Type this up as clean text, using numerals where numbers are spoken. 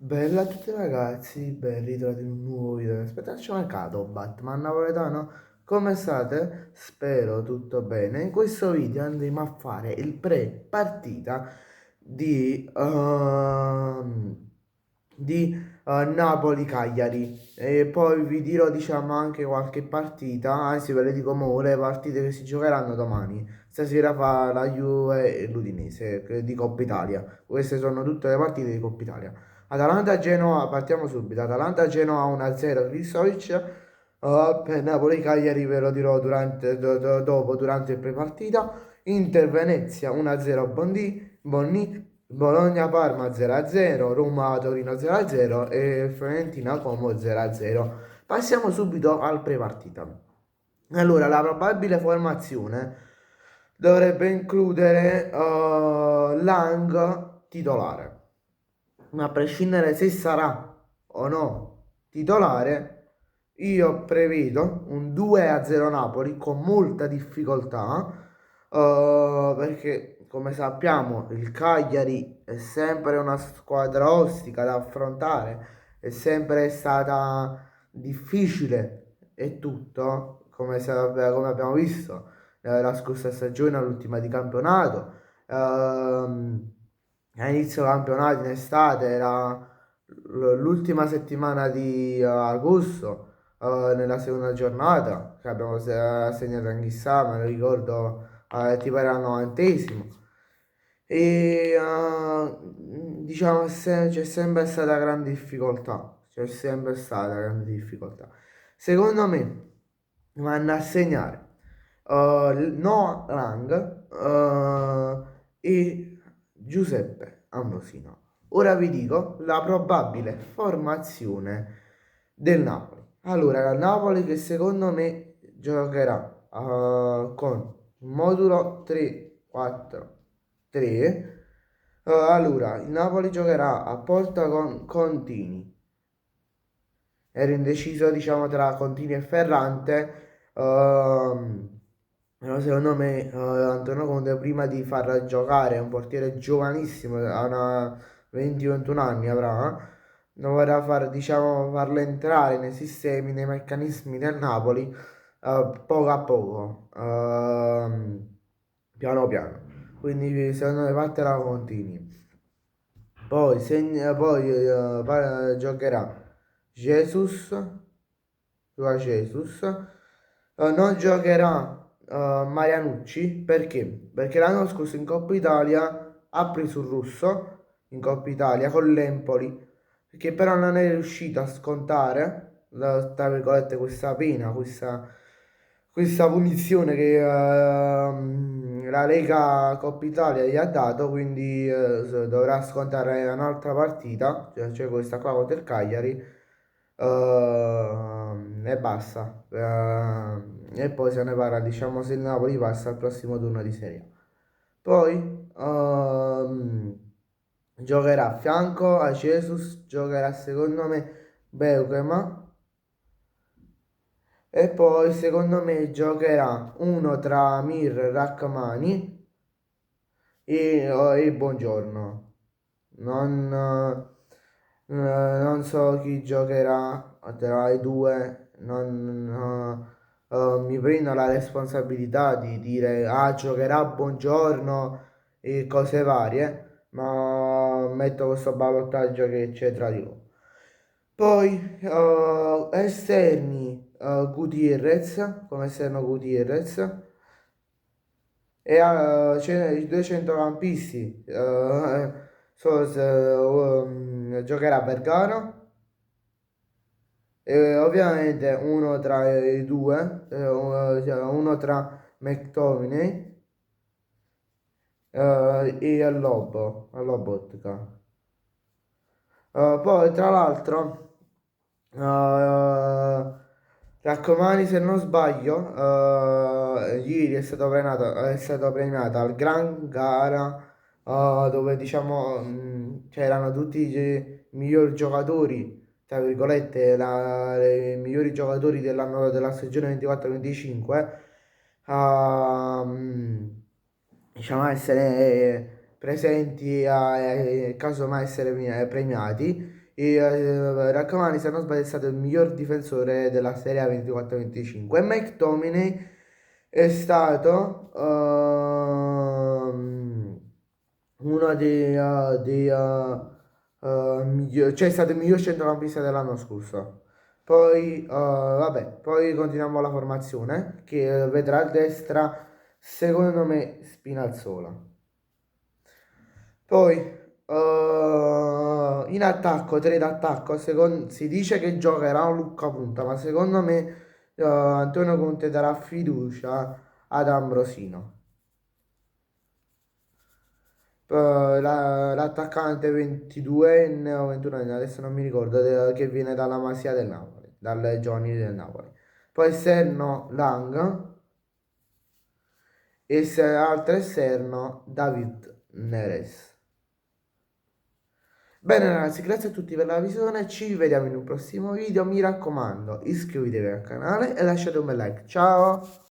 Bella a tutti ragazzi, ben ritrovati in un nuovo video. Aspettarci mercato, Batman napoletano, come state? Spero tutto bene. In questo video andremo a fare il pre-partita di Napoli-Cagliari e poi vi dirò diciamo anche qualche partita, anzi ve le dico mo, le partite che si giocheranno domani. Stasera fa la Juve e l'Udinese di Coppa Italia. Queste sono tutte le partite di Coppa Italia. Atalanta-Genoa, partiamo subito. Atalanta-Genoa 1-0, Kristovic. Per Napoli-Cagliari ve lo dirò dopo, durante il pre-partita. Inter-Venezia 1-0, Bonni. Bologna-Parma 0-0, Roma-Torino 0-0 e Fiorentina-Como 0-0. Passiamo subito al pre-partita. Allora, la probabile formazione dovrebbe includere Lang titolare, ma a prescindere se sarà o no titolare, io prevedo un 2-0 Napoli con molta difficoltà, perché come sappiamo il Cagliari è sempre una squadra ostica da affrontare, è sempre stata difficile e tutto, come abbiamo visto la scorsa stagione, l'ultima di campionato. A inizio campionato in estate era l'ultima settimana di agosto, nella seconda giornata, che abbiamo segnato anche Chissà, me lo ricordo, tipo era al 90esimo. E diciamo c'è sempre stata grande difficoltà, c'è sempre stata grande difficoltà. Secondo me vanno a segnare Noah Lang e Giuseppe Ambrosino. Ora vi dico la probabile formazione del Napoli. Allora, il Napoli che secondo me giocherà con un modulo 3-4-3. Allora, il Napoli giocherà a porta con Contini. Ero indeciso, diciamo, tra Contini e Ferrante. Però secondo me Antonio Conte prima di far giocare un portiere giovanissimo, ha una 20-21 anni avrà, non vorrà diciamo, farlo entrare nei sistemi, nei meccanismi del Napoli poco a poco, piano piano. Quindi secondo me partirà Contini. Poi giocherà Jesus, Jesus. Non giocherà Marianucci perché? Perché l'anno scorso in Coppa Italia ha preso il russo in Coppa Italia con l'Empoli, che però non è riuscito a scontare, tra virgolette, questa pena, questa punizione che la Lega Coppa Italia gli ha dato, quindi dovrà scontare un'altra partita, cioè questa qua contro il Cagliari, e basta. E poi se ne parla, diciamo, se il Napoli passa al prossimo turno di Serie A. Poi giocherà a fianco a Jesus, giocherà secondo me Beukema. E poi secondo me giocherà uno tra Mir e Rachmani e Buongiorno. Non so chi giocherà tra i due, mi prendo la responsabilità di dire giocherà Buongiorno e cose varie, ma metto questo ballottaggio che c'è tra di loro. Poi esterni Gutierrez, come esterno Gutierrez, e c'è i due centrocampisti, giocherà Vergara e ovviamente uno tra i due, cioè uno tra McTominay e Lobotka. Poi tra l'altro, Raccomani se non sbaglio, ieri è stato premiato al Gran Gara, dove diciamo c'erano tutti i migliori giocatori, tra virgolette, i migliori giocatori dell'anno della stagione 24-25, a, diciamo, essere presenti e casomai essere premiati. E Raccomani, se non sbaglio, è stato il miglior difensore della Serie A 24-25. E McTominay è stato uno cioè è stato il miglior centrocampista dell'anno scorso. Poi, vabbè, poi continuiamo la formazione che vedrà a destra, secondo me, Spinazzola. Poi, in attacco, tre d'attacco, si dice che giocherà Luca Punta, ma secondo me Antonio Conte darà fiducia ad Ambrosino. L'attaccante 22enne o 21enne, adesso non mi ricordo, che viene dalla Masia del Napoli, dalle giovani del Napoli. Poi esterno Lang e altro esterno David Neres. Bene ragazzi, grazie a tutti per la visione, ci vediamo in un prossimo video, mi raccomando iscrivetevi al canale e lasciate un bel like, ciao!